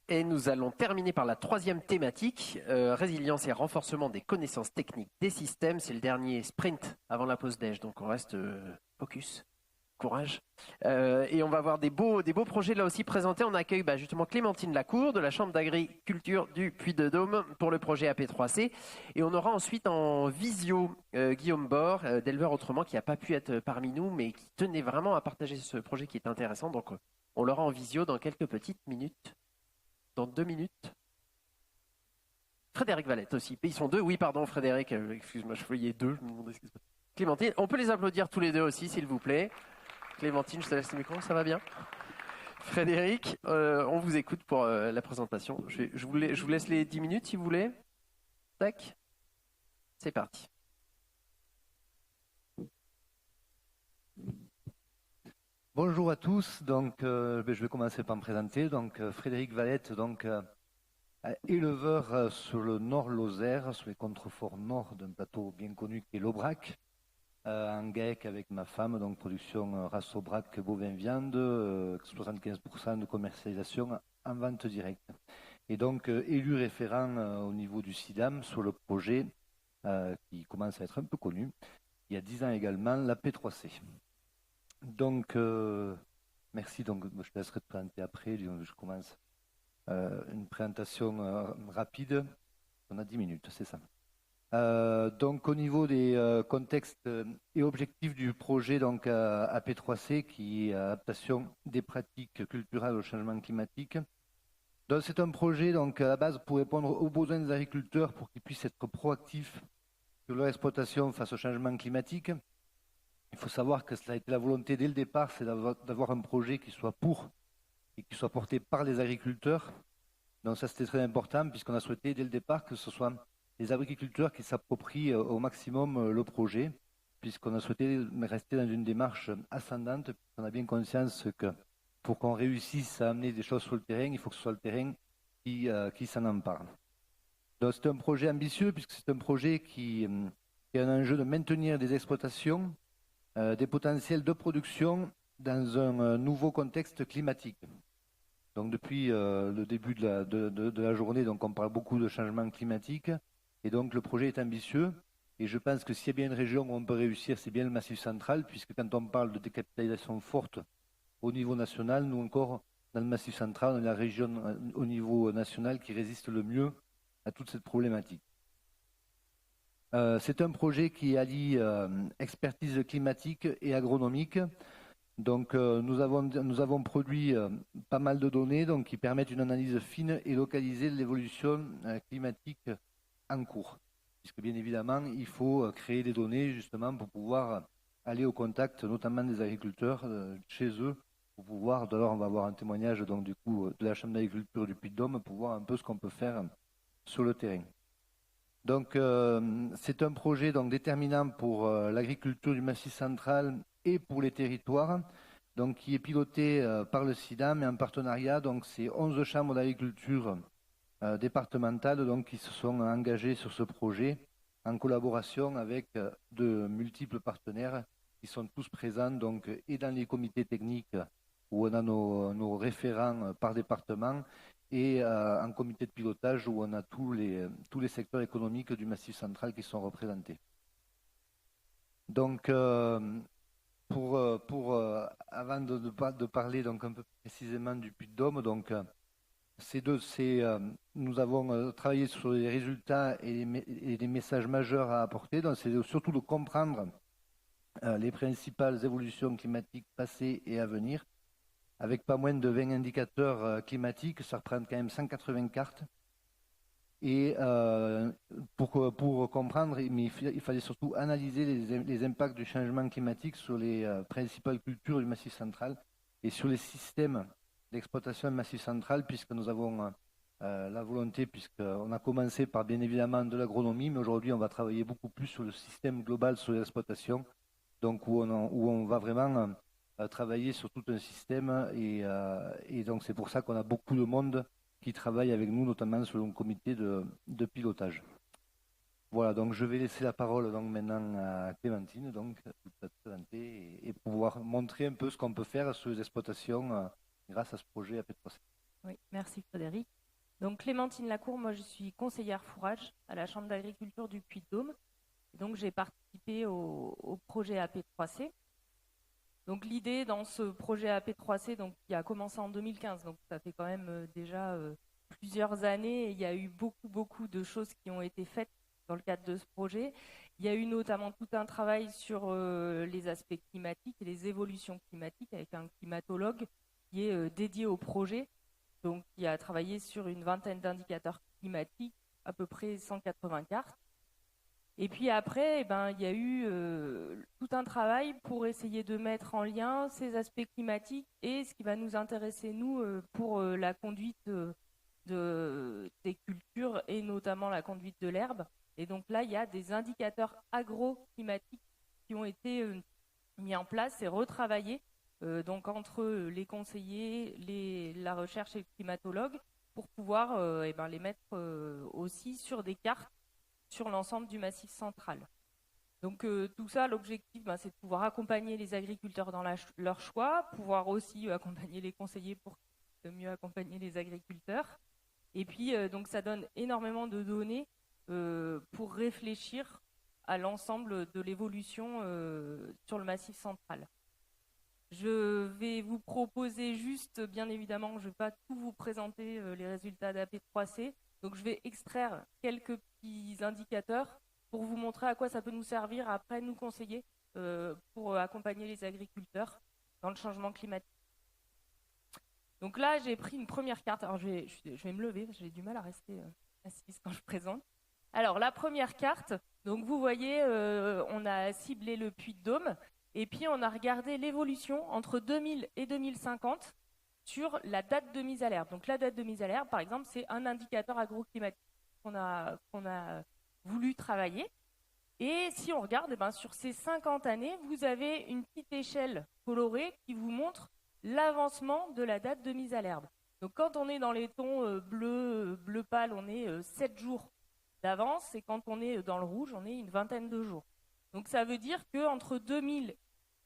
Et nous allons terminer par la troisième thématique, résilience et renforcement des connaissances techniques des systèmes. C'est le dernier sprint avant la pause déj, donc on reste focus, courage. Et on va avoir des beaux projets là aussi présentés. On accueille justement Clémentine Lacour de la Chambre d'agriculture du Puy-de-Dôme pour le projet AP3C. Et on aura ensuite en visio Guillaume Bord, d'Éleveur Autrement, qui n'a pas pu être parmi nous, mais qui tenait vraiment à partager ce projet qui est intéressant. Donc on l'aura en visio dans quelques petites minutes. Dans 2 minutes. Frédéric Valette aussi. Ils sont deux, oui, pardon, Frédéric. Excuse-moi, je voyais deux. Je me demandais ce qui se passe. Clémentine, on peut les applaudir tous les deux aussi, s'il vous plaît. Clémentine, je te laisse le micro, ça va bien? Frédéric, on vous écoute pour la présentation. Je vous laisse les 10 minutes si vous voulez. Tac. C'est parti. Bonjour à tous, donc je vais commencer par me présenter. Donc Frédéric Valette, donc éleveur sur le Nord Lozère, sur les contreforts nord d'un plateau bien connu qui est l'Aubrac, en GAEC avec ma femme, donc production race Aubrac bovin viande, 75% de commercialisation en vente directe. Et donc élu référent au niveau du SIDAM sur le projet qui commence à être un peu connu, il y a 10 ans également, la P3C. Donc, merci. Donc, je te laisserai te présenter après. Je commence une présentation rapide. On a 10 minutes, c'est ça. Donc, au niveau des contextes et objectifs du projet donc, AP3C, qui est adaptation des pratiques culturelles au changement climatique. Donc, c'est un projet donc, à la base pour répondre aux besoins des agriculteurs pour qu'ils puissent être proactifs sur leur exploitation face au changement climatique. Il faut savoir que cela a été la volonté dès le départ, c'est d'avoir un projet qui soit pour et qui soit porté par les agriculteurs. Donc ça, c'était très important puisqu'on a souhaité dès le départ que ce soit les agriculteurs qui s'approprient au maximum le projet, puisqu'on a souhaité rester dans une démarche ascendante, puisqu'on a bien conscience que pour qu'on réussisse à amener des choses sur le terrain, il faut que ce soit le terrain qui s'en empare. Donc c'est un projet ambitieux puisque c'est un projet qui a un enjeu de maintenir des exploitations des potentiels de production dans un nouveau contexte climatique. Donc depuis le début de la journée, donc on parle beaucoup de changement climatique et donc le projet est ambitieux et je pense que s'il y a bien une région où on peut réussir, c'est bien le Massif central, puisque quand on parle de décapitalisation forte au niveau national, nous encore dans le Massif central, on est la région au niveau national qui résiste le mieux à toute cette problématique. C'est un projet qui allie expertise climatique et agronomique. Donc nous avons produit pas mal de données donc, qui permettent une analyse fine et localisée de l'évolution climatique en cours. Puisque bien évidemment, il faut créer des données justement pour pouvoir aller au contact notamment des agriculteurs chez eux, pour pouvoir, d'ailleurs on va avoir un témoignage donc, du coup, de la Chambre d'agriculture du Puy-de-Dôme pour voir un peu ce qu'on peut faire sur le terrain. Donc, c'est un projet donc, déterminant pour l'agriculture du Massif central et pour les territoires, donc, qui est piloté par le SIDA, mais en partenariat. Donc, c'est 11 chambres d'agriculture départementales donc, qui se sont engagées sur ce projet en collaboration avec de multiples partenaires qui sont tous présents donc, et dans les comités techniques où on a nos référents par département et un comité de pilotage où on a tous les secteurs économiques du Massif central qui sont représentés. Donc, avant de parler donc un peu précisément du Puy-de-Dôme, donc nous avons travaillé sur les résultats et les messages majeurs à apporter. Donc, c'est surtout de comprendre les principales évolutions climatiques passées et à venir, avec pas moins de 20 indicateurs climatiques, ça représente quand même 180 cartes. Et pour comprendre, il fallait surtout analyser les impacts du changement climatique sur les principales cultures du Massif central et sur les systèmes d'exploitation du Massif central, puisque nous avons la volonté, puisqu'on a commencé par bien évidemment de l'agronomie, mais aujourd'hui on va travailler beaucoup plus sur le système global sur l'exploitation, donc où on va vraiment travailler sur tout un système et donc c'est pour ça qu'on a beaucoup de monde qui travaille avec nous, notamment sur un comité de pilotage. Voilà, donc je vais laisser la parole donc, maintenant à Clémentine donc, pour te présenter et pouvoir montrer un peu ce qu'on peut faire sur les exploitations grâce à ce projet AP3C. Oui, merci Frédéric. Donc Clémentine Lacour, moi je suis conseillère fourrage à la Chambre d'agriculture du Puy-de-Dôme. Donc j'ai participé au projet AP3C. Donc l'idée dans ce projet AP3C, donc, qui a commencé en 2015, donc ça fait quand même déjà plusieurs années, et il y a eu beaucoup de choses qui ont été faites dans le cadre de ce projet. Il y a eu notamment tout un travail sur les aspects climatiques et les évolutions climatiques avec un climatologue qui est dédié au projet, donc qui a travaillé sur une vingtaine d'indicateurs climatiques, à peu près 180 cartes. Et puis après, il y a eu tout un travail pour essayer de mettre en lien ces aspects climatiques et ce qui va nous intéresser, nous, pour la conduite des cultures et notamment la conduite de l'herbe. Et donc là, il y a des indicateurs agroclimatiques qui ont été mis en place et retravaillés donc entre les conseillers, la recherche et le climatologue pour pouvoir les mettre aussi sur des cartes sur l'ensemble du Massif central. Donc tout ça, l'objectif, c'est de pouvoir accompagner les agriculteurs dans leur choix, pouvoir aussi accompagner les conseillers pour mieux accompagner les agriculteurs. Et puis, donc ça donne énormément de données pour réfléchir à l'ensemble de l'évolution sur le Massif central. Je vais vous proposer juste, bien évidemment, je ne vais pas tout vous présenter les résultats d'AP3C, donc je vais extraire quelques petits indicateurs pour vous montrer à quoi ça peut nous servir après nous conseiller pour accompagner les agriculteurs dans le changement climatique. Donc là, j'ai pris une première carte. Alors je vais me lever, j'ai du mal à rester assise quand je présente. Alors la première carte, donc vous voyez, on a ciblé le Puy-de-Dôme et puis on a regardé l'évolution entre 2000 et 2050 sur la date de mise à l'herbe. Donc la date de mise à l'herbe, par exemple, c'est un indicateur agroclimatique qu'on a voulu travailler. Et si on regarde, sur ces 50 années, vous avez une petite échelle colorée qui vous montre l'avancement de la date de mise à l'herbe. Donc quand on est dans les tons bleu pâle, on est 7 jours d'avance, et quand on est dans le rouge, on est une vingtaine de jours. Donc ça veut dire qu'entre 2000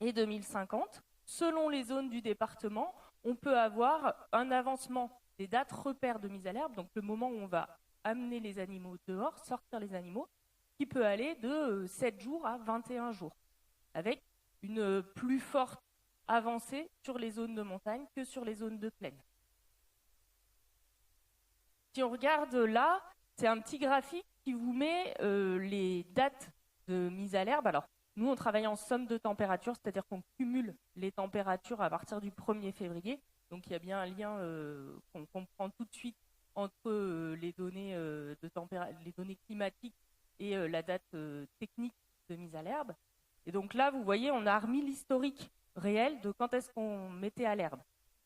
et 2050, selon les zones du département, on peut avoir un avancement des dates repères de mise à l'herbe, donc le moment où on va amener les animaux dehors, sortir les animaux, qui peut aller de 7 jours à 21 jours, avec une plus forte avancée sur les zones de montagne que sur les zones de plaine. Si on regarde là, c'est un petit graphique qui vous met les dates de mise à l'herbe. Alors, nous, on travaille en somme de température, c'est-à-dire qu'on cumule les températures à partir du 1er février. Donc, il y a bien un lien qu'on comprend tout de suite entre les données les données climatiques et la date technique de mise à l'herbe. Et donc là, vous voyez, on a remis l'historique réel de quand est-ce qu'on mettait à l'herbe.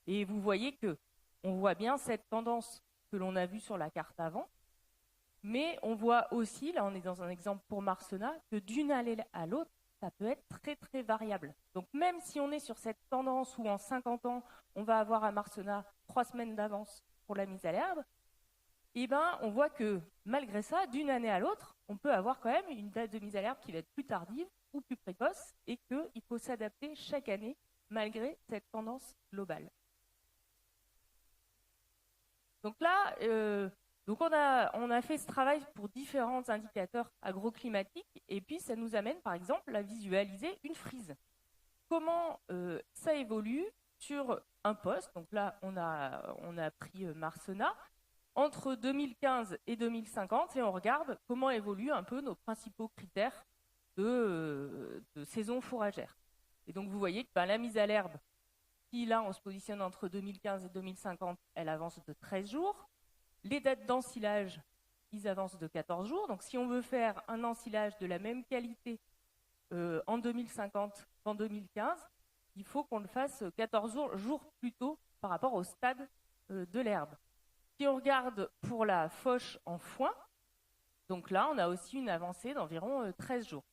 Et vous voyez que on voit bien cette tendance que l'on a vue sur la carte avant, mais on voit aussi, là on est dans un exemple pour Marsena, que d'une année à l'autre, ça peut être très très variable. Donc même si on est sur cette tendance où en 50 ans, on va avoir à Marsena 3 semaines d'avance pour la mise à l'herbe, on voit que malgré ça, d'une année à l'autre, on peut avoir quand même une date de mise à l'herbe qui va être plus tardive ou plus précoce, et qu'il faut s'adapter chaque année malgré cette tendance globale. Donc là, on a fait ce travail pour différents indicateurs agroclimatiques, et puis ça nous amène par exemple à visualiser une frise. Comment ça évolue sur un poste. Donc là, on a pris Marsena entre 2015 et 2050, et on regarde comment évoluent un peu nos principaux critères de saison fourragère. Et donc vous voyez que la mise à l'herbe, si là on se positionne entre 2015 et 2050, elle avance de 13 jours. Les dates d'ensilage, ils avancent de 14 jours. Donc si on veut faire un ensilage de la même qualité en 2050 qu'en 2015, il faut qu'on le fasse 14 jours plus tôt par rapport au stade de l'herbe. Si on regarde pour la fauche en foin, donc là on a aussi une avancée d'environ 13 jours.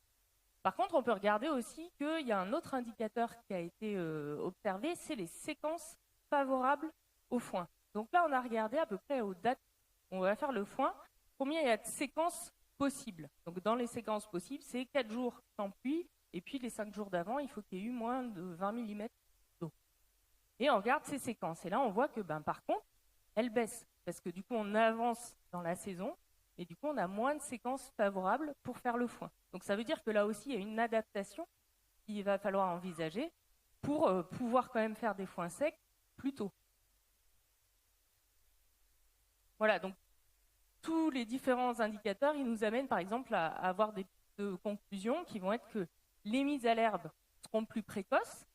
Par contre, on peut regarder aussi qu'il y a un autre indicateur qui a été observé, c'est les séquences favorables au foin. Donc là, on a regardé à peu près aux dates où on va faire le foin, combien il y a de séquences possibles. Donc dans les séquences possibles, c'est 4 jours sans pluie, et puis les 5 jours d'avant, il faut qu'il y ait eu moins de 20 mm d'eau. Et on regarde ces séquences. Et là, on voit que par contre, elle baisse, parce que du coup, on avance dans la saison, et du coup, on a moins de séquences favorables pour faire le foin. Donc ça veut dire que là aussi, il y a une adaptation qu'il va falloir envisager pour pouvoir quand même faire des foins secs plus tôt. Voilà, donc tous les différents indicateurs, ils nous amènent par exemple à avoir des conclusions qui vont être que les mises à l'herbe seront plus précoces.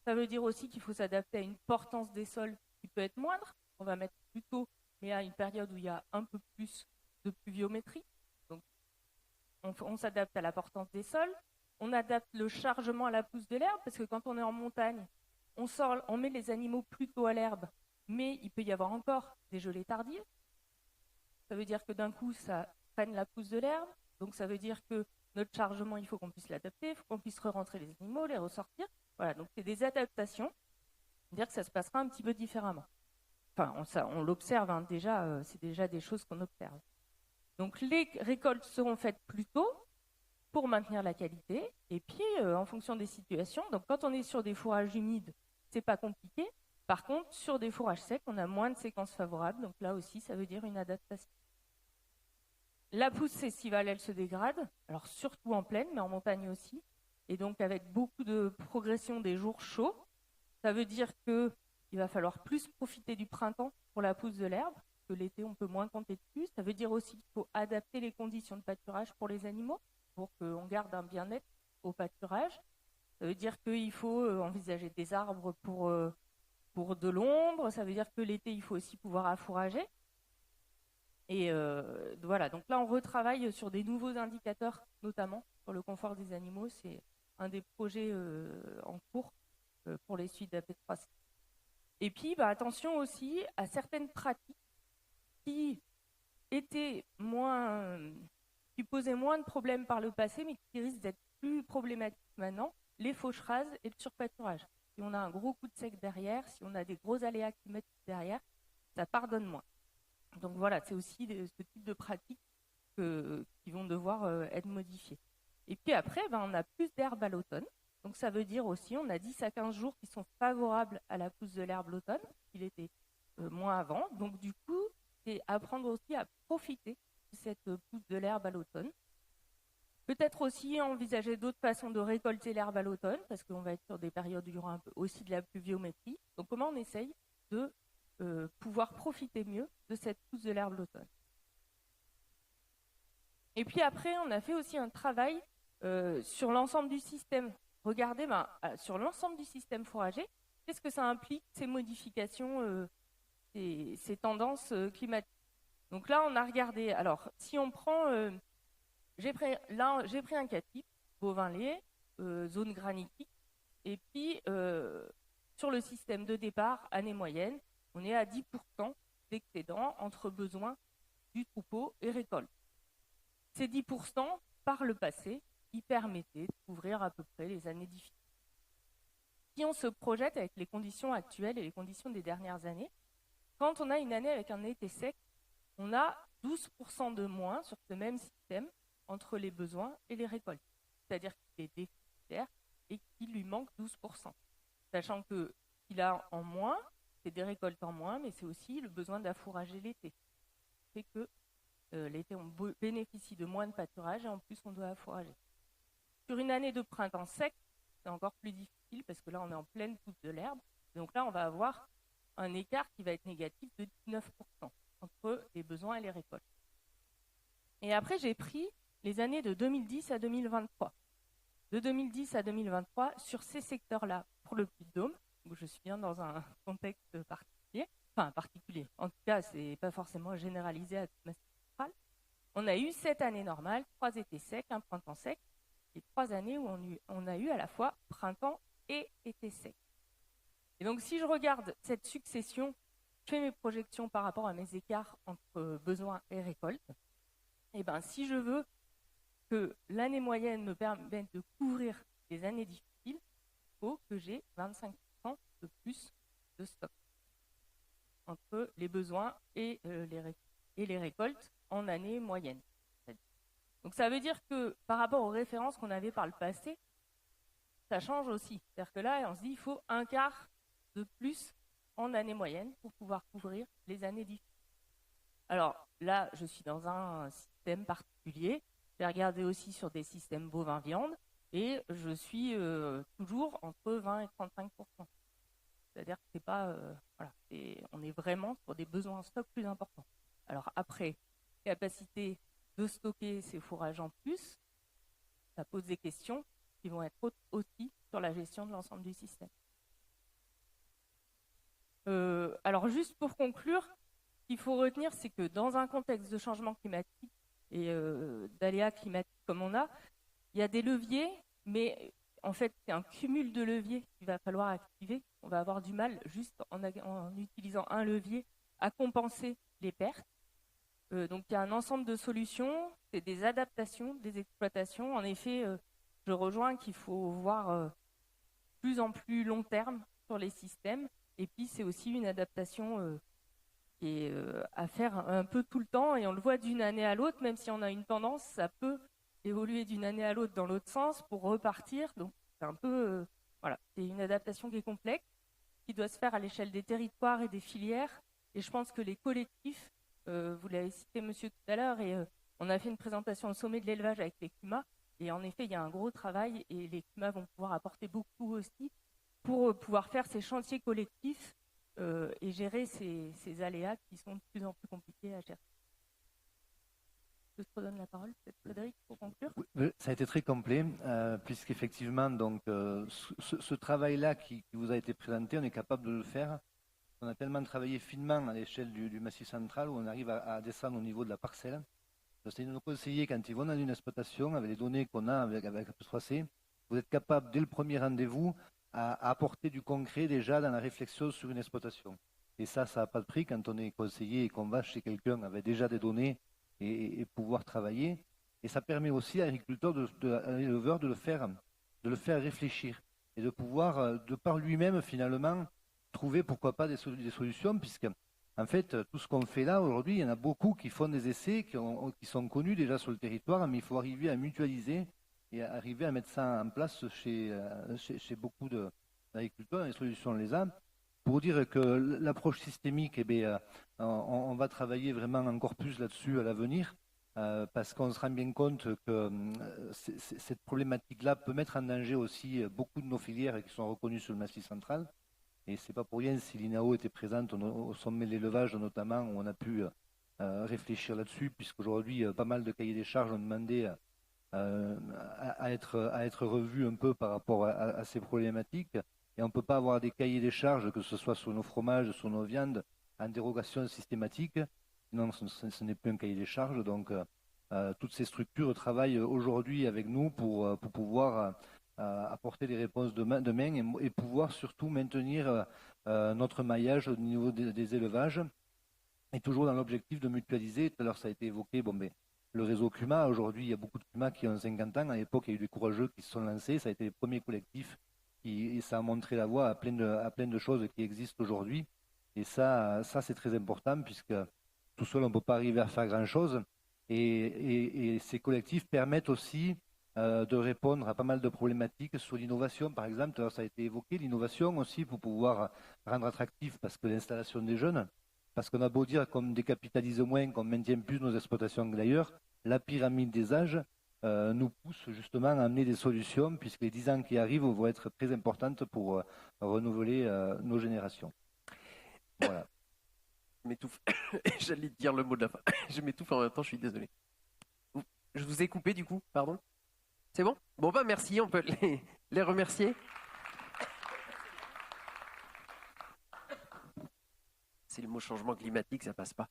Ça veut dire aussi qu'il faut s'adapter à une portance des sols qui peut être moindre. On va mettre plus tôt, mais à une période où il y a un peu plus de pluviométrie. Donc, on s'adapte à la portance des sols. On adapte le chargement à la pousse de l'herbe, parce que quand on est en montagne, on met les animaux plus tôt à l'herbe, mais il peut y avoir encore des gelées tardives. Ça veut dire que d'un coup, ça freine la pousse de l'herbe. Donc, ça veut dire que notre chargement, il faut qu'on puisse l'adapter, il faut qu'on puisse re-rentrer les animaux, les ressortir. Voilà, donc c'est des adaptations. C'est-à-dire que ça se passera un petit peu différemment. Enfin, on l'observe, hein, déjà, c'est déjà des choses qu'on observe. Donc, les récoltes seront faites plus tôt pour maintenir la qualité. Et puis, en fonction des situations, donc quand on est sur des fourrages humides, c'est pas compliqué. Par contre, sur des fourrages secs, on a moins de séquences favorables. Donc là aussi, ça veut dire une adaptation. La pousse estivale, elle se dégrade. Alors surtout en plaine, mais en montagne aussi. Et donc avec beaucoup de progression des jours chauds. Ça veut dire qu'il va falloir plus profiter du printemps pour la pousse de l'herbe, que l'été, on peut moins compter dessus. Ça veut dire aussi qu'il faut adapter les conditions de pâturage pour les animaux, pour qu'on garde un bien-être au pâturage. Ça veut dire qu'il faut envisager des arbres pour de l'ombre. Ça veut dire que l'été, il faut aussi pouvoir affourager. Et voilà, donc là, on retravaille sur des nouveaux indicateurs, notamment sur le confort des animaux. C'est un des projets en cours pour les suites d'AP3C. Et puis, attention aussi à certaines pratiques qui posaient moins de problèmes par le passé, mais qui risquent d'être plus problématiques maintenant, les fauches rases et le surpâturage. Si on a un gros coup de sec derrière, si on a des gros aléas climatiques derrière, ça pardonne moins. Donc voilà, c'est aussi ce type de pratiques qui vont devoir être modifiées. Et puis après, on a plus d'herbe à l'automne. Donc ça veut dire aussi, on a 10 à 15 jours qui sont favorables à la pousse de l'herbe l'automne, qu'il était moins avant. Donc du coup, c'est apprendre aussi à profiter de cette pousse de l'herbe à l'automne. Peut-être aussi envisager d'autres façons de récolter l'herbe à l'automne, parce qu'on va être sur des périodes où il y aura un peu aussi de la pluviométrie. Donc comment on essaye de pouvoir profiter mieux de cette pousse de l'herbe l'automne. Et puis après, on a fait aussi un travail sur l'ensemble du système. Regardez, sur l'ensemble du système fourrager, qu'est-ce que ça implique, ces modifications, ces tendances climatiques. Donc là, on a regardé, alors si on prend, j'ai pris un cas type, bovin lait, zone granitique, et puis sur le système de départ, année moyenne, on est à 10% d'excédent entre besoins du troupeau et récolte. Ces 10%, par le passé, ils permettaient de couvrir à peu près les années difficiles. Si on se projette avec les conditions actuelles et les conditions des dernières années, quand on a une année avec un été sec, on a 12% de moins sur ce même système entre les besoins et les récoltes. C'est-à-dire qu'il est déficitaire et qu'il lui manque 12%. Sachant qu'il a en moins, c'est des récoltes en moins, mais c'est aussi le besoin d'affourager l'été. C'est que l'été, on bénéficie de moins de pâturage et en plus, on doit affourager. Sur une année de printemps sec, c'est encore plus difficile parce que là, on est en pleine pousse de l'herbe. Donc là, on va avoir un écart qui va être négatif de 19% entre les besoins et les récoltes. Et après, j'ai pris les années de 2010 à 2023. De 2010 à 2023, sur ces secteurs-là, pour le Puy-de-Dôme, où je suis bien dans un contexte particulier, enfin particulier, en tout cas, ce n'est pas forcément généralisé à toute ma centrale. On a eu 7 années normales, 3 étés secs, un printemps sec, et 3 années où on a eu à la fois printemps et été sec. Et donc, si je regarde cette succession, je fais mes projections par rapport à mes écarts entre besoins et récoltes, et bien, si je veux que l'année moyenne me permette de couvrir les années difficiles, il faut que j'ai 25% de plus de stock entre les besoins et les récoltes en année moyenne. Donc ça veut dire que par rapport aux références qu'on avait par le passé, ça change aussi. C'est-à-dire que là, on se dit qu'il faut un quart de plus en année moyenne pour pouvoir couvrir les années différentes. Alors là, je suis dans un système particulier. J'ai regardé aussi sur des systèmes bovins-viande et je suis toujours entre 20 et 35%. C'est-à-dire que c'est pas, voilà, on est vraiment sur des besoins en stock plus importants. Alors après, capacité de stocker ces fourrages en plus, ça pose des questions qui vont être aussi sur la gestion de l'ensemble du système. Alors juste pour conclure, ce qu'il faut retenir, c'est que dans un contexte de changement climatique et d'aléas climatiques comme on a, il y a des leviers, mais en fait, c'est un cumul de leviers qu'il va falloir activer. On va avoir du mal, juste en utilisant un levier, à compenser les pertes. Donc, il y a un ensemble de solutions, c'est des adaptations des exploitations. En effet, je rejoins qu'il faut voir plus en plus long terme sur les systèmes. Et puis, c'est aussi une adaptation qui est à faire un peu tout le temps. Et on le voit d'une année à l'autre, même si on a une tendance, ça peut évoluer d'une année à l'autre dans l'autre sens pour repartir. Donc, c'est un peu, voilà, c'est une adaptation qui est complexe, qui doit se faire à l'échelle des territoires et des filières. Et je pense que les collectifs, vous l'avez cité, monsieur, tout à l'heure, et on a fait une présentation au sommet de l'élevage avec les CUMA. Et en effet, il y a un gros travail et les CUMA vont pouvoir apporter beaucoup aussi pour pouvoir faire ces chantiers collectifs et gérer ces aléas qui sont de plus en plus compliqués à gérer. Je te redonne la parole, peut-être Frédéric, pour conclure. Oui, ça a été très complet, puisqu'effectivement, donc, ce travail-là qui vous a été présenté, on est capable de le faire. On a tellement travaillé finement à l'échelle du Massif central où on arrive à descendre au niveau de la parcelle. C'est nos conseillers, quand ils vont dans une exploitation, avec les données qu'on a avec AP3C, vous êtes capable, dès le premier rendez-vous, à apporter du concret déjà dans la réflexion sur une exploitation. Et ça n'a pas de prix quand on est conseiller et qu'on va chez quelqu'un avec déjà des données et pouvoir travailler. Et ça permet aussi à l'agriculteur, à l'éleveur de le faire réfléchir et de pouvoir, de par lui-même finalement, trouver pourquoi pas des solutions, puisque en fait, tout ce qu'on fait là aujourd'hui, il y en a beaucoup qui font des essais, qui sont connus déjà sur le territoire, mais il faut arriver à mutualiser et arriver à mettre ça en place chez beaucoup d'agriculteurs. Les solutions, on les a. Pour dire que l'approche systémique, eh bien, on va travailler vraiment encore plus là-dessus à l'avenir, parce qu'on se rend bien compte que cette problématique-là peut mettre en danger aussi beaucoup de nos filières qui sont reconnues sur le Massif central. Et ce n'est pas pour rien si l'INAO était présente au sommet de l'élevage, notamment, où on a pu réfléchir là-dessus, puisqu'aujourd'hui, pas mal de cahiers des charges ont demandé à être revus un peu par rapport à ces problématiques. Et on ne peut pas avoir des cahiers des charges, que ce soit sur nos fromages, sur nos viandes, en dérogation systématique. Sinon, ce n'est plus un cahier des charges. Donc, toutes ces structures travaillent aujourd'hui avec nous pour pouvoir apporter des réponses demain et pouvoir surtout maintenir notre maillage au niveau des élevages. Et toujours dans l'objectif de mutualiser. Tout à l'heure, ça a été évoqué, le réseau CUMA. Aujourd'hui, il y a beaucoup de CUMA qui ont 50 ans. À l'époque, il y a eu des courageux qui se sont lancés. Ça a été les premiers collectifs et ça a montré la voie à plein de choses qui existent aujourd'hui. Et ça c'est très important puisque tout seul, on ne peut pas arriver à faire grand-chose. Et ces collectifs permettent aussi de répondre à pas mal de problématiques sur l'innovation, par exemple. Alors, ça a été évoqué, l'innovation aussi pour pouvoir rendre attractif parce que l'installation des jeunes, parce qu'on a beau dire qu'on décapitalise moins, qu'on maintient plus nos exploitations que d'ailleurs, la pyramide des âges nous pousse justement à amener des solutions, puisque les 10 ans qui arrivent vont être très importantes pour renouveler nos générations. Voilà. Je m'étouffe. J'allais te dire le mot de la fin. Je m'étouffe en même temps, je suis désolé. Je vous ai coupé du coup, pardon. C'est bon ? Bon merci, on peut les remercier. C'est le mot changement climatique, ça passe pas.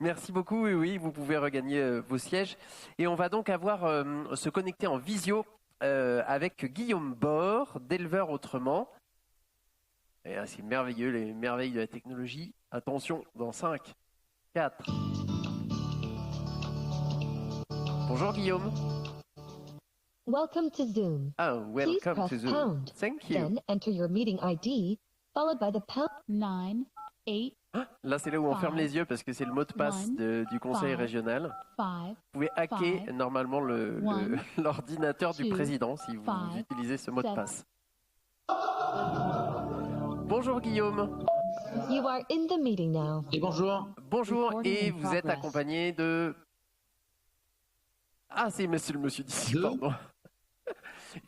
Merci beaucoup, oui, vous pouvez regagner vos sièges. Et on va donc avoir se connecter en visio avec Guillaume Bord, d'Éleveurs Autrement. Et c'est merveilleux, les merveilles de la technologie. Attention, dans 5, 4. Bonjour Guillaume. Welcome to Zoom. Oh, welcome Please to press Zoom. pound. Thank you. Then enter your meeting ID, followed by the pound. 9, 8, Là, c'est là où on ferme les yeux parce que c'est le mot de passe du conseil régional. 5, Vous pouvez hacker 5, normalement l'ordinateur du 2, président si vous 5, utilisez ce mot de 7. passe. Bonjour Guillaume. You are in the meeting now. Et bonjour. Bonjour, Recording et in vous êtes progress. accompagné de... Ah, c'est monsieur le monsieur d'ici, De pardon.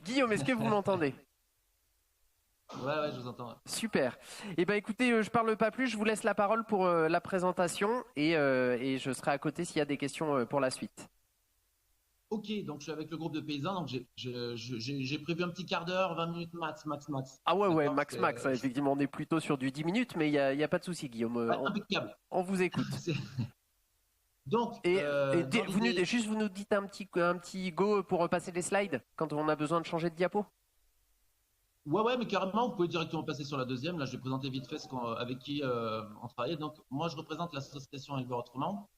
Guillaume, est-ce que vous m'entendez? Ouais, je vous entends. Super. Eh ben, écoutez, je parle pas plus, je vous laisse la parole pour la présentation et je serai à côté s'il y a des questions pour la suite. Ok, donc je suis avec le groupe de paysans, donc j'ai prévu un petit quart d'heure, 20 minutes max. Ah ouais, D'accord, max, parce que, hein, effectivement, on est plutôt sur du 10 minutes, mais il y a pas de souci, Guillaume. ouais, impeccable. On vous écoute. C'est- Donc, Et dans vous l'idée- nous dites un petit go pour repasser les slides quand on a besoin de changer de diapo. Ouais, mais carrément, vous pouvez directement passer sur la deuxième. Là, je vais présenter vite fait avec qui on travaillait. Donc, moi, je représente l'association Éleveurs Autrement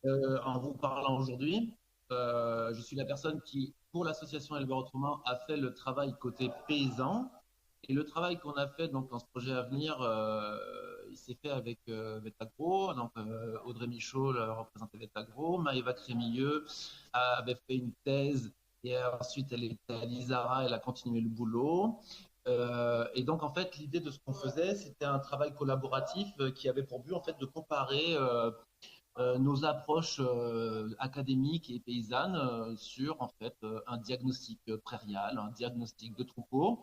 en vous parlant aujourd'hui. Je suis la personne qui, pour l'association Éleveurs Autrement, a fait le travail côté paysan. Et le travail qu'on a fait donc, dans ce projet à venir, il s'est fait avec Vetagro. Donc, Audrey Michaud représentait Vetagro. Maëva Crémilleux avait fait une thèse et ensuite elle était à l'ISARA, elle a continué le boulot. Et donc, en fait, l'idée de ce qu'on faisait, c'était un travail collaboratif qui avait pour but en fait, de comparer nos approches académiques et paysannes sur en fait un diagnostic prairial, un diagnostic de troupeau,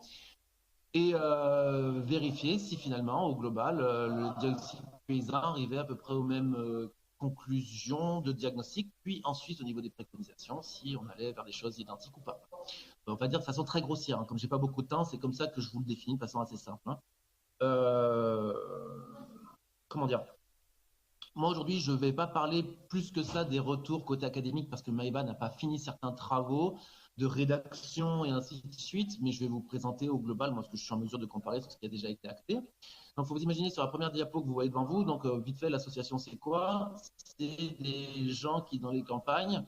et vérifier si finalement, au global, le diagnostic paysan arrivait à peu près aux mêmes conclusions de diagnostic, puis ensuite au niveau des préconisations, si on allait vers des choses identiques ou pas. On va dire de façon très grossière, hein. Comme j'ai pas beaucoup de temps, c'est comme ça que je vous le définis de façon assez simple. Hein. Comment dire? Moi, aujourd'hui, je ne vais pas parler plus que ça des retours côté académique parce que Maëva n'a pas fini certains travaux de rédaction et ainsi de suite, mais je vais vous présenter au global, moi, ce que je suis en mesure de comparer sur ce qui a déjà été acté. Donc, il faut vous imaginer sur la première diapo que vous voyez devant vous, donc vite fait, l'association, c'est quoi? C'est des gens qui, dans les campagnes,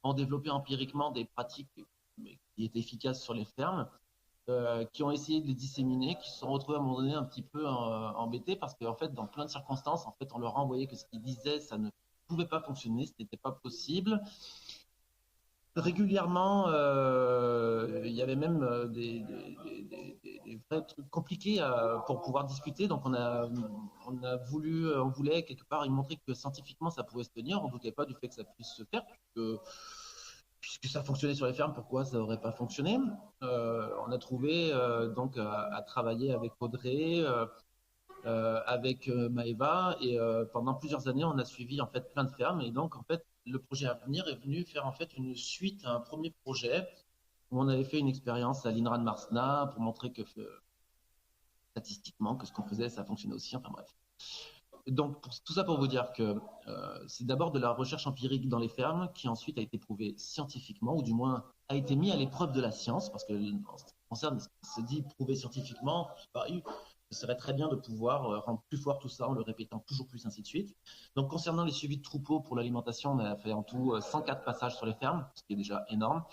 ont développé empiriquement des pratiques qui étaient efficaces sur les fermes, qui ont essayé de les disséminer, qui se sont retrouvés à un moment donné un petit peu embêtés parce qu'en fait, dans plein de circonstances, en fait, on leur a envoyé que ce qu'ils disaient, ça ne pouvait pas fonctionner, ce n'était pas possible. Régulièrement, il y avait même des vrais trucs compliqués pour pouvoir discuter. Donc, on voulait quelque part y montrer que scientifiquement, ça pouvait se tenir. On ne doutait pas du fait que ça puisse se faire, puisque ça fonctionnait sur les fermes, pourquoi ça n'aurait pas fonctionné? On a trouvé donc à travailler avec Audrey, avec Maëva, et pendant plusieurs années, on a suivi en fait plein de fermes. Et donc, en fait, le projet à venir est venu faire en fait une suite à un premier projet où on avait fait une expérience à l'INRA de Marsna pour montrer que statistiquement, que ce qu'on faisait, ça fonctionnait aussi. Enfin bref. Donc, tout ça pour vous dire que c'est d'abord de la recherche empirique dans les fermes qui ensuite a été prouvée scientifiquement, ou du moins a été mis à l'épreuve de la science, parce que en ce qui concerne ce qui se dit prouvé scientifiquement, ce serait très bien de pouvoir rendre plus fort tout ça en le répétant toujours plus, ainsi de suite. Donc, concernant les suivis de troupeaux pour l'alimentation, on a fait en tout 104 passages sur les fermes, ce qui est déjà énorme.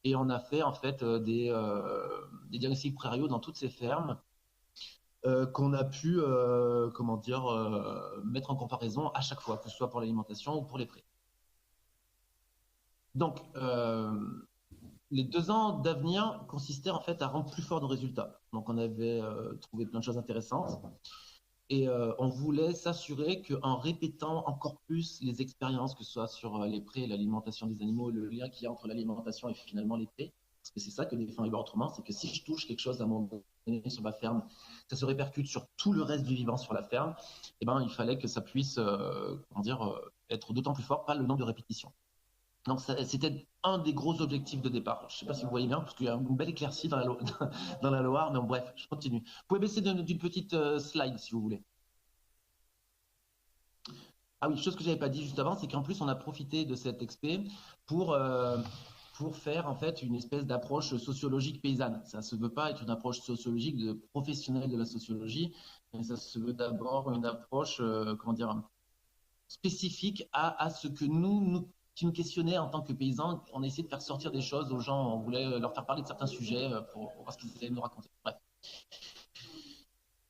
Et on a fait en fait des diagnostics prairiaux dans toutes ces fermes. Qu'on a pu mettre en comparaison à chaque fois, que ce soit pour l'alimentation ou pour les prés. Donc, les 2 ans d'avenir consistaient en fait à rendre plus fort nos résultats. Donc, on avait trouvé plein de choses intéressantes et on voulait s'assurer qu'en répétant encore plus les expériences, que ce soit sur les prés, l'alimentation des animaux, le lien qu'il y a entre l'alimentation et finalement les prés, parce que c'est ça que défend Éleveurs Autrement, c'est que si je touche quelque chose à mon donné sur ma ferme, ça se répercute sur tout le reste du vivant sur la ferme, et ben, il fallait que ça puisse être d'autant plus fort, pas le nombre de répétitions. Donc c'était un des gros objectifs de départ. Je ne sais pas si vous voyez bien, parce qu'il y a une belle éclaircie dans la Loire, mais bon, bref, je continue. Vous pouvez baisser d'une petite slide si vous voulez. Ah oui, chose que je n'avais pas dit juste avant, c'est qu'en plus on a profité de cette expé pour faire en fait une espèce d'approche sociologique paysanne. Ça ne se veut pas être une approche sociologique de professionnel de la sociologie, mais ça se veut d'abord une approche spécifique à ce que qui nous questionnait en tant que paysans. On a essayé de faire sortir des choses aux gens, on voulait leur faire parler de certains sujets pour voir ce qu'ils allaient nous raconter. Bref.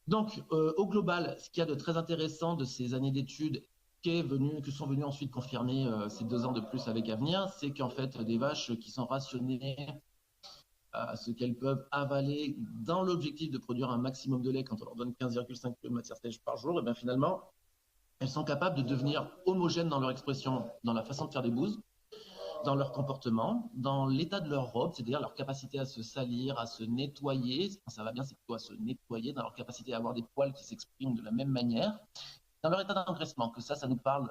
Donc, au global, ce qu'il y a de très intéressant de ces années d'études que sont venus ensuite confirmer ces 2 ans de plus avec Avenir, c'est qu'en fait, des vaches qui sont rationnées à ce qu'elles peuvent avaler dans l'objectif de produire un maximum de lait quand on leur donne 15,5 kg de matière sèche par jour, et bien finalement, elles sont capables de devenir homogènes dans leur expression, dans la façon de faire des bouses, dans leur comportement, dans l'état de leur robe, c'est-à-dire leur capacité à se salir, à se nettoyer, quand ça va bien, c'est plutôt à se nettoyer, dans leur capacité à avoir des poils qui s'expriment de la même manière, dans leur état d'engraissement, que ça nous parle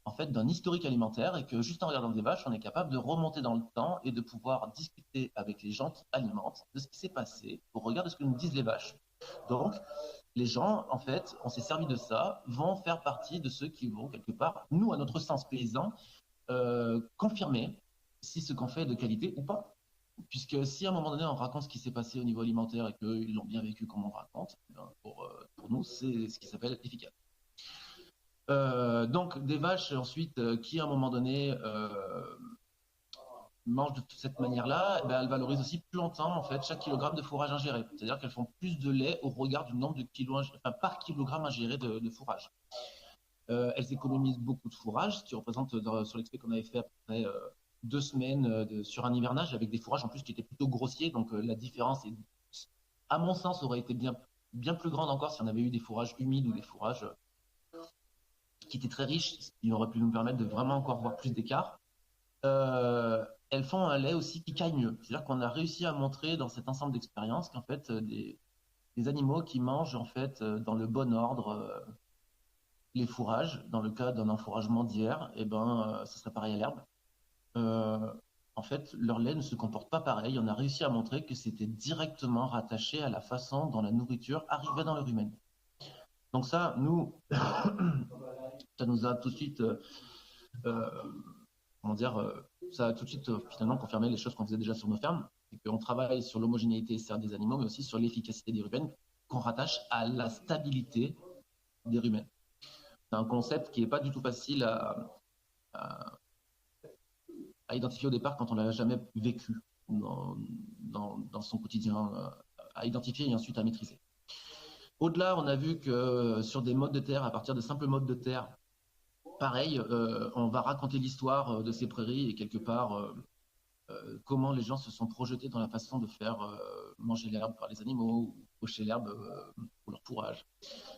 en fait d'un historique alimentaire et que juste en regardant des vaches, on est capable de remonter dans le temps et de pouvoir discuter avec les gens qui alimentent de ce qui s'est passé au regard de ce que nous disent les vaches. Donc, les gens, en fait, on s'est servi de ça, vont faire partie de ceux qui vont, quelque part, nous, à notre sens paysan, confirmer si ce qu'on fait est de qualité ou pas. Puisque si à un moment donné, on raconte ce qui s'est passé au niveau alimentaire et qu'ils l'ont bien vécu comme on raconte, pour nous, c'est ce qui s'appelle efficace. Donc, des vaches, ensuite, qui à un moment donné mangent de cette manière-là, elles valorisent aussi plus longtemps en fait chaque kilogramme de fourrage ingéré. C'est-à-dire qu'elles font plus de lait au regard du nombre de kilos, par kilogramme ingéré de fourrage. Elles économisent beaucoup de fourrage, ce qui représente sur l'expé qu'on avait fait à peu près 2 semaines sur un hivernage avec des fourrages en plus qui étaient plutôt grossiers. Donc la différence, à mon sens, aurait été bien plus grande encore si on avait eu des fourrages humides ou des fourrages qui étaient très riches, ce qui aurait pu nous permettre de vraiment encore voir plus d'écart. Elles font un lait aussi qui caille mieux. C'est-à-dire qu'on a réussi à montrer dans cet ensemble d'expériences qu'en fait, des animaux qui mangent en fait dans le bon ordre les fourrages, dans le cas d'un enfouragement d'hier, ce serait pareil à l'herbe. En fait, leur lait ne se comporte pas pareil. On a réussi à montrer que c'était directement rattaché à la façon dont la nourriture arrivait dans leur humaine. Donc ça, nous, ça nous a tout de suite, ça a tout de suite finalement confirmé les choses qu'on faisait déjà sur nos fermes, c'est qu'on travaille sur l'homogénéité des animaux, mais aussi sur l'efficacité des rubènes qu'on rattache à la stabilité des rubènes. C'est un concept qui n'est pas du tout facile à identifier au départ quand on ne l'a jamais vécu dans son quotidien, à identifier et ensuite à maîtriser. Au-delà, on a vu que sur des modes de terre, à partir de simples modes de terre, pareil, on va raconter l'histoire de ces prairies et quelque part comment les gens se sont projetés dans la façon de faire manger l'herbe par les animaux ou pocher l'herbe pour leur fourrage.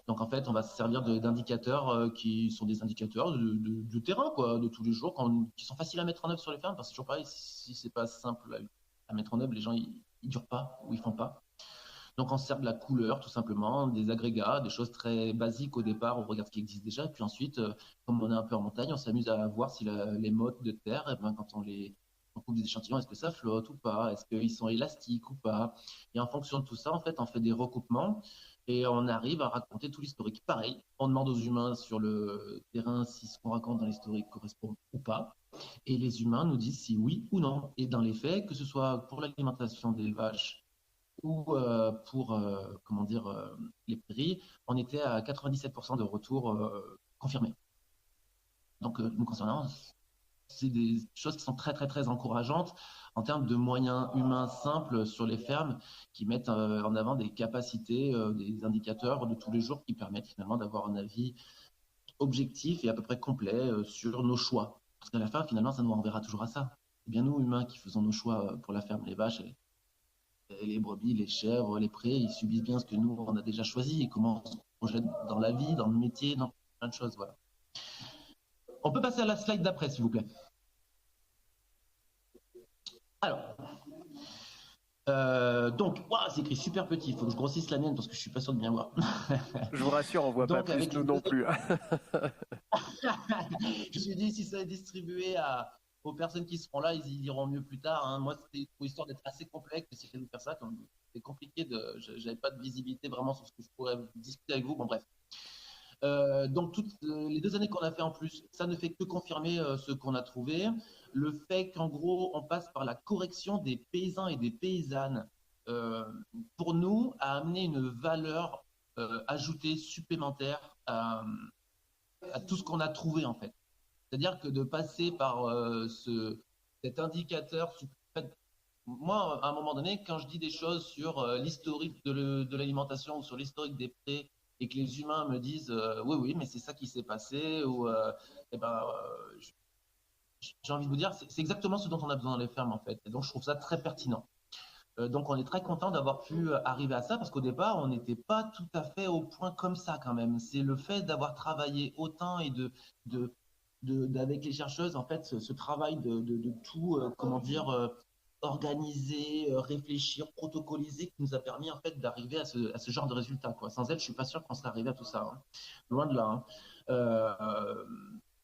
Donc en fait, on va se servir d'indicateurs qui sont des indicateurs de terrain, quoi, de tous les jours, qui sont faciles à mettre en œuvre sur les fermes, parce que c'est toujours pareil, si c'est pas simple à mettre en œuvre, les gens ils durent pas ou ils font pas. Donc on se sert de la couleur tout simplement, des agrégats, des choses très basiques au départ, on regarde ce qui existe déjà, et puis ensuite, comme on est un peu en montagne, on s'amuse à voir si les mottes de terre, quand on coupe des échantillons, est-ce que ça flotte ou pas, est-ce qu'ils sont élastiques ou pas. Et en fonction de tout ça, en fait, on fait des recoupements et on arrive à raconter tout l'historique. Pareil, on demande aux humains sur le terrain si ce qu'on raconte dans l'historique correspond ou pas. Et les humains nous disent si oui ou non. Et dans les faits, que ce soit pour l'alimentation des vaches ou pour les prairies, on était à 97% de retour confirmés. Donc, nous concernant, c'est des choses qui sont très, très, très encourageantes en termes de moyens humains simples sur les fermes qui mettent en avant des capacités, des indicateurs de tous les jours qui permettent finalement d'avoir un avis objectif et à peu près complet sur nos choix. Parce qu'à la fin, finalement, ça nous renverra toujours à ça. C'est bien nous, humains, qui faisons nos choix pour la ferme, les vaches, les brebis, les chèvres, les prés, ils subissent bien ce que nous, on a déjà choisi et comment on se projette dans la vie, dans le métier, dans plein de choses. Voilà. On peut passer à la slide d'après, s'il vous plaît. Alors, donc, wow, c'est écrit super petit, il faut que je grossisse la mienne parce que je suis pas sûr de bien voir. Je vous rassure, on voit donc, pas plus, nous non plus. Je me suis dit, si ça est distribué aux personnes qui seront là, ils y iront mieux plus tard. Hein. Moi, c'était pour histoire d'être assez complexe, si je fais faire ça, c'est compliqué, j'avais pas de visibilité vraiment sur ce que je pourrais discuter avec vous. Bon, bref. Donc, toutes les 2 années qu'on a fait en plus, ça ne fait que confirmer ce qu'on a trouvé. Le fait qu'en gros, on passe par la correction des paysans et des paysannes, pour nous, a amené une valeur ajoutée supplémentaire à tout ce qu'on a trouvé, en fait. C'est-à-dire que de passer par cet indicateur, moi, à un moment donné, quand je dis des choses sur l'historique de l'alimentation ou sur l'historique des prés, et que les humains me disent oui, mais c'est ça qui s'est passé, ou j'ai envie de vous dire, c'est exactement ce dont on a besoin dans les fermes, en fait. Et donc, je trouve ça très pertinent. Donc on est très content d'avoir pu arriver à ça parce qu'au départ, on n'était pas tout à fait au point comme ça quand même. C'est le fait d'avoir travaillé autant et avec les chercheuses, en fait, ce travail de tout, comment dire, organiser, réfléchir, protocoliser qui nous a permis en fait d'arriver à ce genre de résultat, quoi. Sans elle, je suis pas sûr qu'on serait arrivé à tout ça, hein. Loin de là, hein.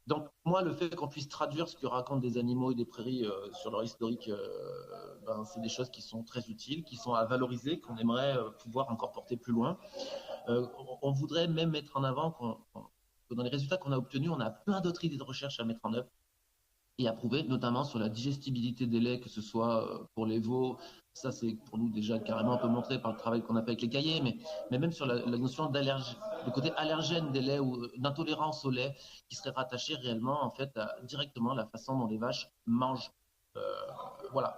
Donc moi, le fait qu'on puisse traduire ce que racontent des animaux et des prairies sur leur historique, c'est des choses qui sont très utiles, qui sont à valoriser, qu'on aimerait pouvoir encore porter plus loin. On voudrait même mettre en avant que dans les résultats qu'on a obtenus, on a plein d'autres idées de recherche à mettre en œuvre et à prouver, notamment sur la digestibilité des laits, que ce soit pour les veaux. Ça, c'est pour nous déjà carrément un peu montré par le travail qu'on a fait avec les cahiers, mais même sur la notion d'allergie, le côté allergène des laits ou d'intolérance au lait, qui serait rattaché réellement en fait directement à la façon dont les vaches mangent. Euh, voilà,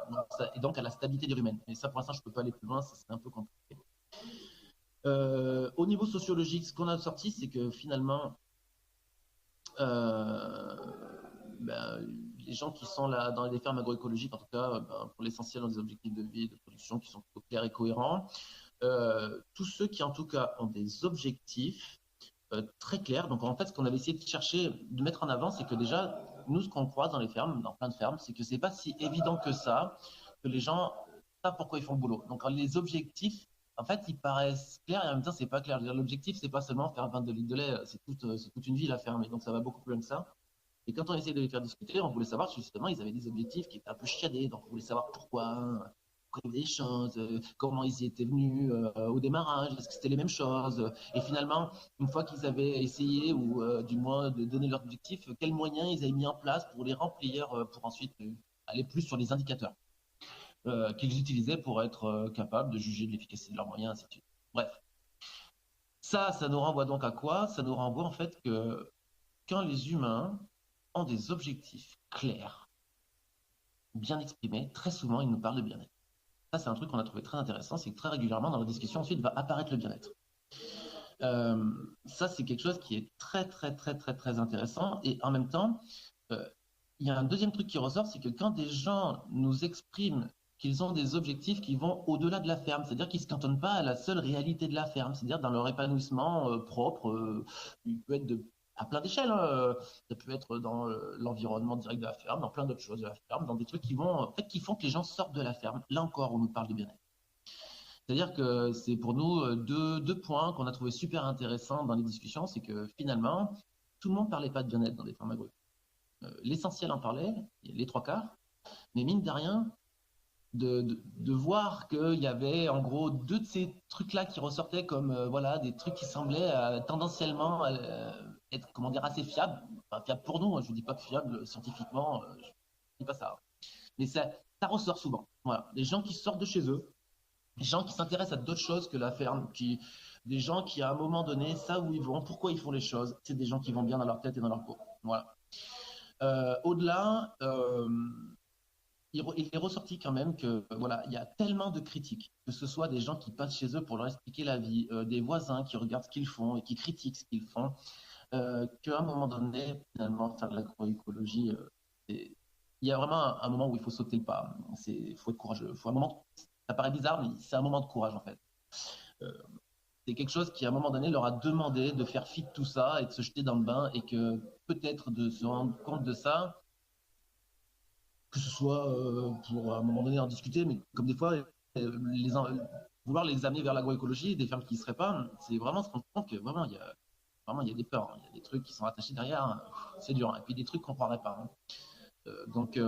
et donc à la stabilité du rumen. Et ça, pour l'instant, je ne peux pas aller plus loin, ça c'est un peu compliqué. Au niveau sociologique, ce qu'on a sorti, c'est que finalement, les gens qui sont là dans les fermes agroécologiques, en tout cas, pour l'essentiel, ont des objectifs de vie et de production qui sont plutôt clairs et cohérents. Tous ceux qui, en tout cas, ont des objectifs très clairs. Donc, en fait, ce qu'on avait essayé de chercher, de mettre en avant, c'est que déjà, nous, ce qu'on croise dans les fermes, dans plein de fermes, c'est que c'est pas si évident que ça, que les gens savent pourquoi ils font le boulot. Donc, les objectifs, en fait, ils paraissent clairs et en même temps, c'est pas clair. L'objectif, c'est pas seulement faire 22 litres de lait, c'est toute une vie la ferme. Et donc, ça va beaucoup plus loin que ça. Et quand on essayait de les faire discuter, on voulait savoir si justement ils avaient des objectifs qui étaient un peu chiadés. Donc on voulait savoir pourquoi ils faisaient des choses, comment ils y étaient venus au démarrage, est-ce que c'était les mêmes choses. Et finalement, une fois qu'ils avaient essayé ou du moins de donner leurs objectifs, quels moyens ils avaient mis en place pour les remplir, pour ensuite aller plus sur les indicateurs qu'ils utilisaient pour être capables de juger de l'efficacité de leurs moyens, ainsi de suite. Bref. Ça nous renvoie donc à quoi? Ça nous renvoie en fait que quand les humains ont des objectifs clairs, bien exprimés, très souvent, ils nous parlent de bien-être. Ça, c'est un truc qu'on a trouvé très intéressant, c'est que très régulièrement, dans la discussion, ensuite, va apparaître le bien-être. Ça, c'est quelque chose qui est très, très, très, très, très intéressant. Et en même temps, il y a un deuxième truc qui ressort, c'est que quand des gens nous expriment qu'ils ont des objectifs qui vont au-delà de la ferme, c'est-à-dire qu'ils ne se cantonnent pas à la seule réalité de la ferme, c'est-à-dire dans leur épanouissement propre, il peut être à plein d'échelles, hein. Ça peut être dans l'environnement direct de la ferme, dans plein d'autres choses de la ferme, dans des trucs qui font que les gens sortent de la ferme. Là encore, on nous parle de bien-être. C'est-à-dire que c'est pour nous deux points qu'on a trouvé super intéressants dans les discussions, c'est que finalement, tout le monde ne parlait pas de bien-être dans les fermes agricoles. L'essentiel en parlait, les trois quarts, mais mine de rien, de voir qu'il y avait en gros deux de ces trucs-là qui ressortaient comme voilà, des trucs qui semblaient tendanciellement être comment dire, assez fiables. Enfin, fiables pour nous, hein, je ne dis pas que fiables scientifiquement, je ne dis pas ça. Mais ça ressort souvent. Voilà. Les gens qui sortent de chez eux, les gens qui s'intéressent à d'autres choses que la ferme, des gens qui à un moment donné savent où ils vont, pourquoi ils font les choses, c'est des gens qui vont bien dans leur tête et dans leur peau. Voilà. Au-delà, il est ressorti quand même que voilà, il y a tellement de critiques, que ce soit des gens qui passent chez eux pour leur expliquer la vie, des voisins qui regardent ce qu'ils font et qui critiquent ce qu'ils font, qu'à un moment donné, finalement, faire de l'agroécologie, il y a vraiment un moment où il faut sauter le pas. Il faut être courageux. Faut un moment, ça paraît bizarre, mais c'est un moment de courage en fait. C'est quelque chose qui, à un moment donné, leur a demandé de faire fi de tout ça et de se jeter dans le bain et que peut-être de se rendre compte de ça, que ce soit pour à un moment donné en discuter, mais comme des fois, vouloir les amener vers l'agroécologie, des fermes qui ne seraient pas, c'est vraiment se rendre compte que vraiment, il y a des peurs, hein. Il y a des trucs qui sont attachés derrière, c'est dur. Et puis des trucs qu'on ne croirait pas, hein. Donc,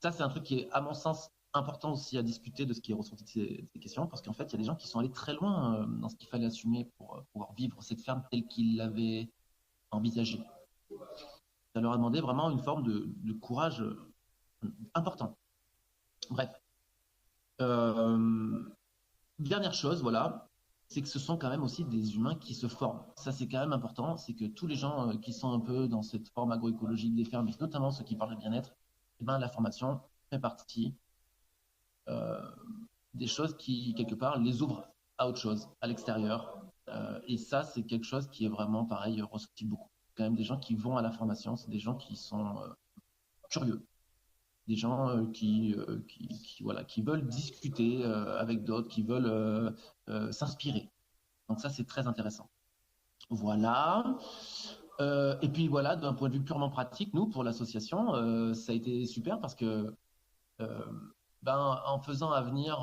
ça, c'est un truc qui est, à mon sens, important aussi à discuter de ce qui est ressorti de ces questions, parce qu'en fait, il y a des gens qui sont allés très loin dans ce qu'il fallait assumer pour pouvoir vivre cette ferme telle qu'ils l'avaient envisagée. Ça leur a demandé vraiment une forme de courage important. Bref. Dernière chose, voilà, c'est que ce sont quand même aussi des humains qui se forment. Ça, c'est quand même important, c'est que tous les gens qui sont un peu dans cette forme agroécologique des fermes, et notamment ceux qui parlent de bien-être, eh ben, la formation fait partie des choses qui, quelque part, les ouvrent à autre chose, à l'extérieur. Et ça, c'est quelque chose qui est vraiment, pareil, ressorti beaucoup. Quand même des gens qui vont à la formation, c'est des gens qui sont curieux. des gens voilà, qui veulent discuter avec d'autres, qui veulent s'inspirer. Donc ça, c'est très intéressant. Voilà. Et puis voilà, d'un point de vue purement pratique, nous, pour l'association, ça a été super parce que en faisant à venir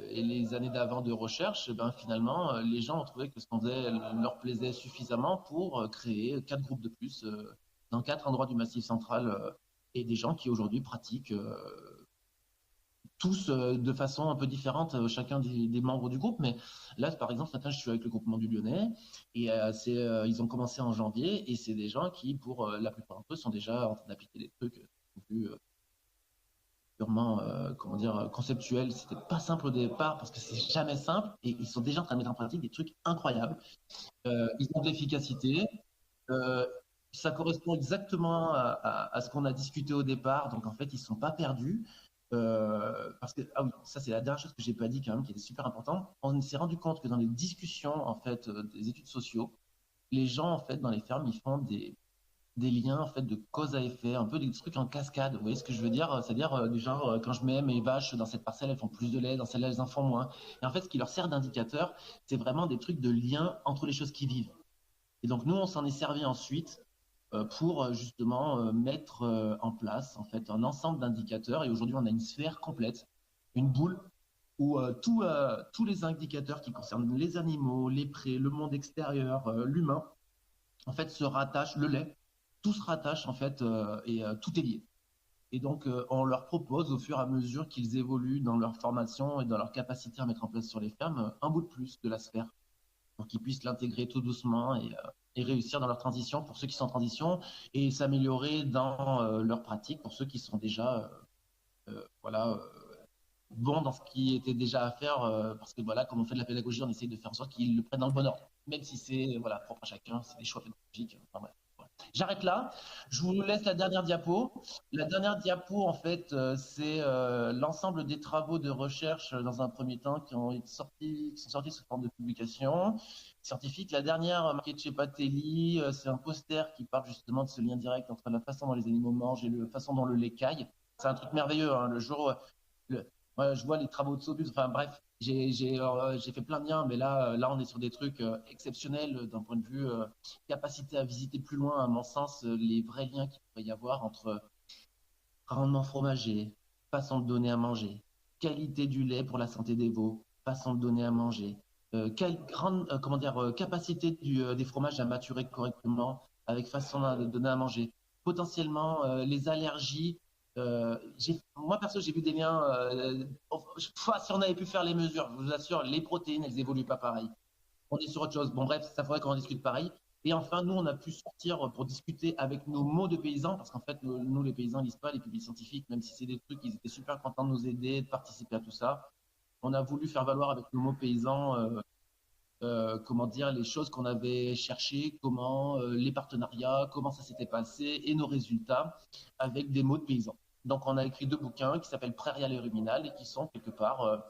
et les années d'avant de recherche, finalement, les gens ont trouvé que ce qu'on faisait leur plaisait suffisamment pour créer 4 groupes de plus dans 4 endroits du Massif central et des gens qui aujourd'hui pratiquent tous de façon un peu différente, chacun des membres du groupe. Mais là, par exemple, ce matin, je suis avec le groupement du Lyonnais et ils ont commencé en janvier et c'est des gens qui, pour la plupart d'entre eux, sont déjà en train d'appliquer des trucs plus purement conceptuels. C'était pas simple au départ parce que c'est jamais simple et ils sont déjà en train de mettre en pratique des trucs incroyables. Ils ont de l'efficacité. Ça correspond exactement à ce qu'on a discuté au départ. Donc, en fait, ils ne sont pas perdus. Parce que, ah oui, ça, c'est la dernière chose que j'ai pas dit quand même, qui est super important. On s'est rendu compte que dans les discussions, en fait, des études sociaux, les gens, en fait, dans les fermes, ils font des liens, en fait, de cause à effet, un peu des trucs en cascade. Vous voyez ce que je veux dire? C'est-à-dire, du genre, quand je mets mes vaches dans cette parcelle, elles font plus de lait, dans celle-là, elles en font moins. Et en fait, ce qui leur sert d'indicateur, c'est vraiment des trucs de lien entre les choses qui vivent. Et donc, nous, on s'en est servi ensuite pour justement mettre en place en fait un ensemble d'indicateurs. Et aujourd'hui, on a une sphère complète, une boule où tous les indicateurs qui concernent les animaux, les prés, le monde extérieur, l'humain, en fait, se rattachent, le lait, tout se rattache en fait et tout est lié. Et donc, on leur propose au fur et à mesure qu'ils évoluent dans leur formation et dans leur capacité à mettre en place sur les fermes, un bout de plus de la sphère pour qu'ils puissent l'intégrer tout doucement et réussir dans leur transition pour ceux qui sont en transition et s'améliorer dans leur pratique pour ceux qui sont déjà voilà, bons dans ce qui était déjà à faire parce que voilà, comme on fait de la pédagogie, on essaye de faire en sorte qu'ils le prennent dans le bon ordre, même si c'est voilà, propre à chacun, c'est des choix pédagogiques. Enfin, bref. J'arrête là. Je vous laisse la dernière diapo. La dernière diapo, en fait, c'est l'ensemble des travaux de recherche dans un premier temps qui sont sortis sous forme de publication scientifique. La dernière, marquée de chez Patelli, c'est un poster qui parle justement de ce lien direct entre la façon dont les animaux mangent et la façon dont le lait caille. C'est un truc merveilleux. Hein. Le jour, je vois les travaux de Sobus. Enfin bref, j'ai fait plein de liens, mais là, on est sur des trucs exceptionnels d'un point de vue capacité à visiter plus loin, à mon sens, les vrais liens qu'il pourrait y avoir entre rendement fromager, façon de donner à manger, qualité du lait pour la santé des veaux, façon de donner à manger, capacité des fromages à maturer correctement avec façon de donner à manger, potentiellement les allergies. Moi perso j'ai vu des liens si on avait pu faire les mesures, je vous assure les protéines elles évoluent pas pareil, on est sur autre chose. Bon bref, ça faudrait qu'on en discute pareil. Et enfin nous on a pu sortir pour discuter avec nos mots de paysans parce qu'en fait nous les paysans lisent pas les publics scientifiques, même si c'est des trucs, ils étaient super contents de nous aider, de participer à tout ça. On a voulu faire valoir avec nos mots paysans comment dire, les choses qu'on avait cherchées, comment les partenariats, comment ça s'était passé et nos résultats avec des mots de paysans. Donc on a écrit 2 bouquins qui s'appellent Prairial et Ruminal et qui sont quelque part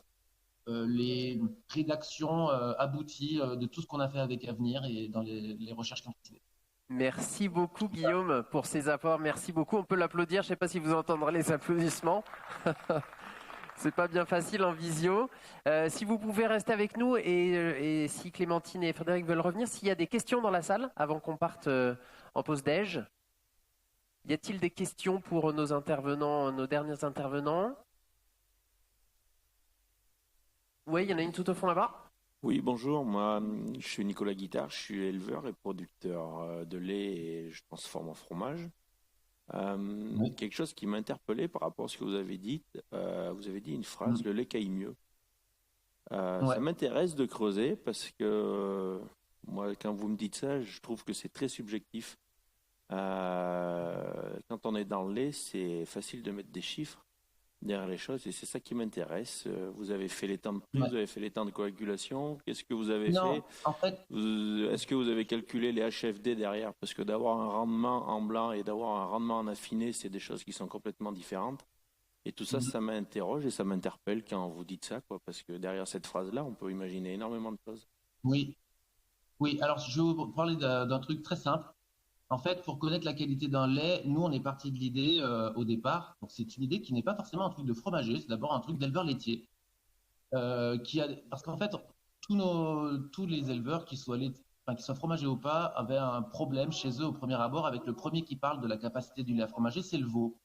les rédactions abouties de tout ce qu'on a fait avec Avenir et dans les recherches qui ont précédé. Merci beaucoup Guillaume pour ces apports, merci beaucoup. On peut l'applaudir, je ne sais pas si vous entendrez les applaudissements. C'est pas bien facile en visio. Si vous pouvez rester avec nous et si Clémentine et Frédéric veulent revenir, s'il y a des questions dans la salle avant qu'on parte en pause déj. Y a-t-il des questions pour nos intervenants, nos derniers intervenants? Oui, il y en a une tout au fond là-bas. Oui, bonjour. Moi, je suis Nicolas Guittard, je suis éleveur et producteur de lait et je transforme en fromage. Oui. Quelque chose qui m'a interpellé par rapport à ce que vous avez dit. Vous avez dit une phrase, le lait caille mieux. Ça m'intéresse de creuser parce que moi, quand vous me dites ça, je trouve que c'est très subjectif. Quand on est dans le lait, c'est facile de mettre des chiffres derrière les choses et c'est ça qui m'intéresse. Vous avez fait les temps de prise, vous avez fait les temps de coagulation. Qu'est-ce que vous avez fait? En fait, Est-ce que vous avez calculé les HFD derrière? Parce que d'avoir un rendement en blanc et d'avoir un rendement en affiné, c'est des choses qui sont complètement différentes. Et tout ça, ça m'interroge et ça m'interpelle quand vous dites ça, quoi. Parce que derrière cette phrase-là, on peut imaginer énormément de choses. oui. Alors je vais vous parler d'un truc très simple. En fait, pour connaître la qualité d'un lait, nous, on est parti de l'idée au départ. Donc, c'est une idée qui n'est pas forcément un truc de fromager, c'est d'abord un truc d'éleveur laitier. Parce qu'en fait, tous les éleveurs, qu'ils soient fromagers ou pas, avaient un problème chez eux au premier abord avec le premier qui parle de la capacité du lait à fromager, c'est le veau,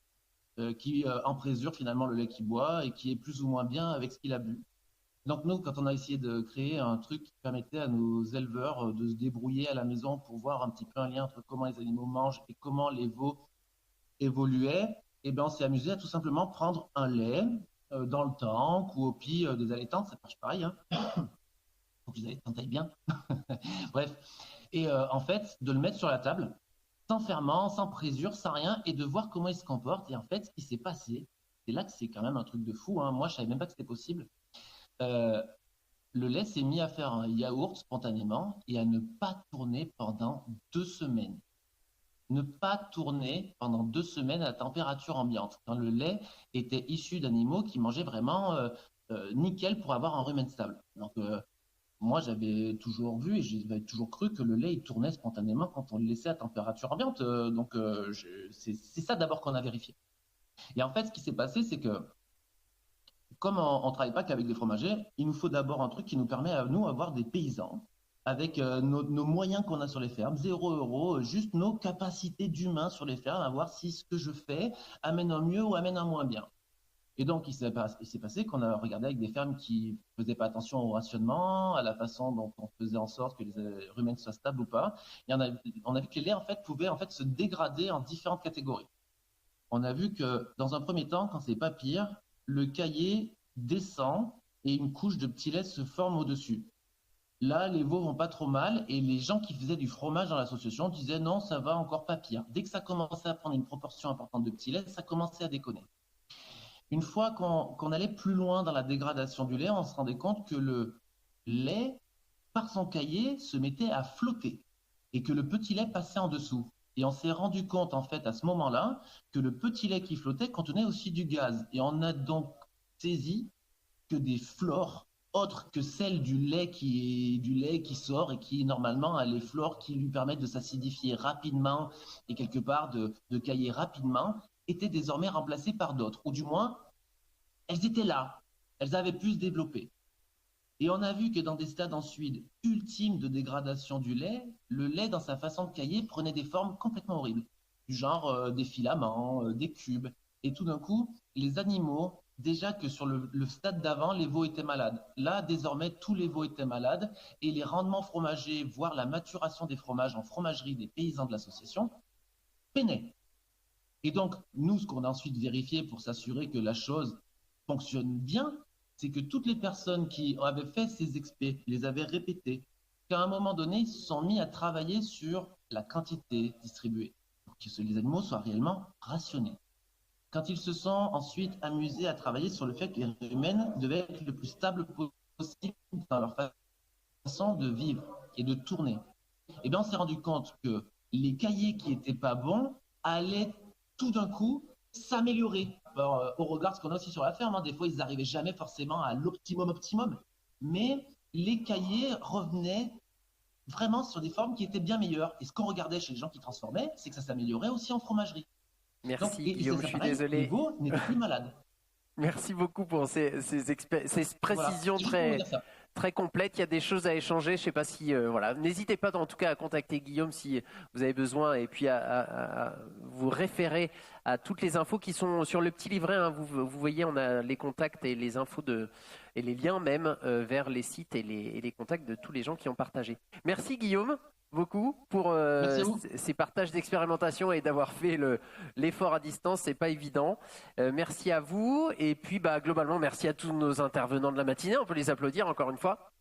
qui en présure finalement le lait qu'il boit et qui est plus ou moins bien avec ce qu'il a bu. Donc nous, quand on a essayé de créer un truc qui permettait à nos éleveurs de se débrouiller à la maison pour voir un petit peu un lien entre comment les animaux mangent et comment les veaux évoluaient, eh ben on s'est amusé à tout simplement prendre un lait dans le tank ou au pied des allaitantes, ça marche pareil, hein. Faut que les allaitantes aillent bien. Bref. Et en fait, de le mettre sur la table, sans ferment, sans présure, sans rien, et de voir comment il se comporte. Et en fait, ce qui s'est passé, c'est là que c'est quand même un truc de fou, hein. Moi, je savais même pas que c'était possible. Le lait s'est mis à faire un yaourt spontanément et à ne pas tourner pendant 2 semaines. Ne pas tourner pendant 2 semaines à la température ambiante, quand le lait était issu d'animaux qui mangeaient vraiment nickel pour avoir un rumen stable. Donc, moi, j'avais toujours vu et j'avais toujours cru que le lait il tournait spontanément quand on le laissait à température ambiante. C'est ça d'abord qu'on a vérifié. Et en fait, ce qui s'est passé, c'est que comme on ne travaille pas qu'avec des fromagers, il nous faut d'abord un truc qui nous permet à nous avoir des paysans avec nos moyens qu'on a sur les fermes, 0 €, juste nos capacités d'humains sur les fermes, à voir si ce que je fais amène un mieux ou amène un moins bien. Et donc, il s'est passé qu'on a regardé avec des fermes qui ne faisaient pas attention au rationnement, à la façon dont on faisait en sorte que les rumens soient stables ou pas. Et on a vu que les laits en fait, pouvaient en fait, se dégrader en différentes catégories. On a vu que dans un premier temps, quand c'est pas pire, le caillé descend et une couche de petit lait se forme au-dessus. Là, les veaux vont pas trop mal et les gens qui faisaient du fromage dans l'association disaient non, ça va encore pas pire. Dès que ça commençait à prendre une proportion importante de petit lait, ça commençait à déconner. Une fois qu'on allait plus loin dans la dégradation du lait, on se rendait compte que le lait, par son caillé, se mettait à flotter et que le petit lait passait en dessous. Et on s'est rendu compte, en fait, à ce moment-là, que le petit lait qui flottait contenait aussi du gaz. Et on a donc saisi que des flores autres que celles du lait qui sort et qui, normalement, a les flores qui lui permettent de s'acidifier rapidement et quelque part de cailler rapidement, étaient désormais remplacées par d'autres. Ou du moins, elles étaient là. Elles avaient pu se développer. Et on a vu que dans des stades ensuite ultimes de dégradation du lait, le lait dans sa façon de cailler prenait des formes complètement horribles, du genre des filaments, des cubes. Et tout d'un coup, les animaux, déjà que sur le stade d'avant, les veaux étaient malades. Là, désormais, tous les veaux étaient malades et les rendements fromagers, voire la maturation des fromages en fromagerie des paysans de l'association, peinaient. Et donc, nous, ce qu'on a ensuite vérifié pour s'assurer que la chose fonctionne bien, c'est que toutes les personnes qui avaient fait ces expés, les avaient répétés, qu'à un moment donné, ils se sont mis à travailler sur la quantité distribuée, pour que les animaux soient réellement rationnés. Quand ils se sont ensuite amusés à travailler sur le fait que les rumens devaient être le plus stable possible dans leur façon de vivre et de tourner, et bien on s'est rendu compte que les cahiers qui n'étaient pas bons allaient tout d'un coup s'améliorer. Au regard de ce qu'on a aussi sur la ferme, hein, des fois ils n'arrivaient jamais forcément à l'optimum, mais les cahiers revenaient vraiment sur des formes qui étaient bien meilleures. Et ce qu'on regardait chez les gens qui transformaient, c'est que ça s'améliorait aussi en fromagerie. Merci Guillaume, je suis désolé. Les veaux n'étaient plus malades. Merci beaucoup pour ces précisions très complètes. Il y a des choses à échanger. Je ne sais pas si voilà. N'hésitez pas en tout cas à contacter Guillaume si vous avez besoin et puis à vous référer à toutes les infos qui sont sur le petit livret. Hein. Vous voyez, on a les contacts et les infos et les liens même vers les sites et les contacts de tous les gens qui ont partagé. Merci Guillaume. Beaucoup pour ces partages d'expérimentation et d'avoir fait l'effort à distance, c'est pas évident. Merci à vous et puis globalement merci à tous nos intervenants de la matinée, on peut les applaudir encore une fois.